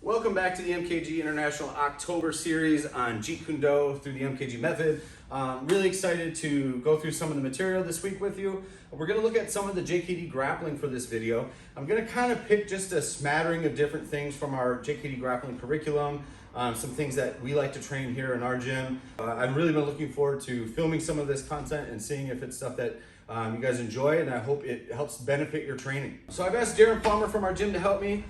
Welcome back to the MKG International October series on Jeet Kune Do through the MKG method. Really excited to go through some of the material this week with you. We're going to look at some of the JKD grappling for this video. I'm going to kind of pick just a smattering of different things from our JKD grappling curriculum, some things that we like to train here in our gym. I've really been looking forward to filming some of this content and seeing if it's stuff that you guys enjoy, and I hope it helps benefit your training. So I've asked Darren Palmer from our gym to help me.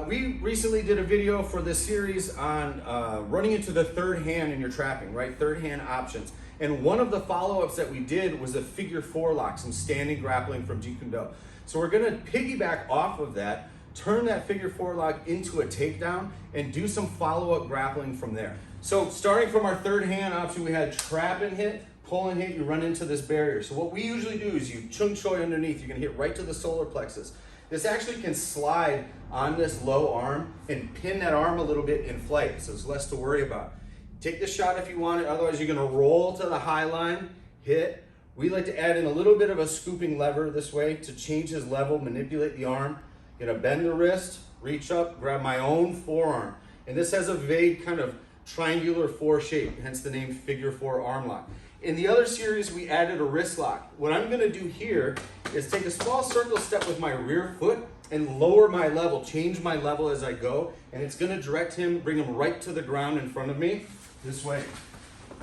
We recently did a video for this series on running into the third hand in your trapping, right? Third hand options. And one of the follow-ups that we did was a figure four lock, some standing grappling from Jeet Kune Do. So we're gonna piggyback off of that, turn that figure four lock into a takedown, and do some follow-up grappling from there. So starting from our third hand option, we had trap and hit, pull and hit, you run into this barrier. So what we usually do is you chung choi underneath, you're gonna hit right to the solar plexus. This actually can slide on this low arm and pin that arm a little bit in flight, so it's less to worry about. Take the shot if you want it, otherwise you're gonna roll to the high line, hit. We like to add in a little bit of a scooping lever this way to change his level, manipulate the arm. Gonna bend the wrist, reach up, grab my own forearm. And this has a vague kind of triangular four shape, hence the name figure four arm lock. In the other series, we added a wrist lock. What I'm gonna do here is take a small circle step with my rear foot and lower my level, change my level as I go, and it's gonna direct him, bring him right to the ground in front of me, this way.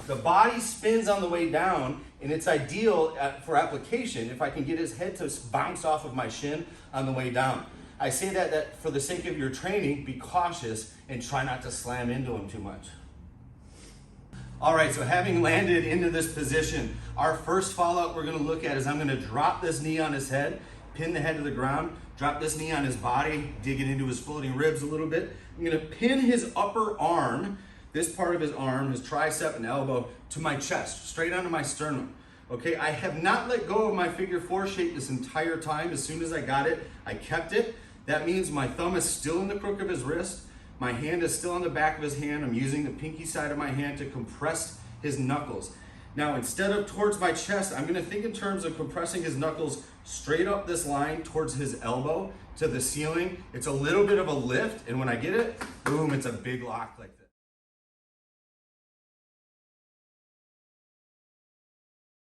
The body spins on the way down, and it's ideal for application if I can get his head to bounce off of my shin on the way down. I say that for the sake of your training, be cautious and try not to slam into him too much. All right, so having landed into this position, our first follow-up we're gonna look at is I'm gonna drop this knee on his head, pin the head to the ground, drop this knee on his body, dig it into his floating ribs a little bit. I'm gonna pin his upper arm, this part of his arm, his tricep and elbow, to my chest, straight onto my sternum. Okay, I have not let go of my figure four shape this entire time. As soon as I got it, I kept it. That means my thumb is still in the crook of his wrist. My hand is still on the back of his hand. I'm using the pinky side of my hand to compress his knuckles. Now, instead of towards my chest, I'm gonna think in terms of compressing his knuckles straight up this line towards his elbow to the ceiling. It's a little bit of a lift, and when I get it, boom, it's a big lock like this.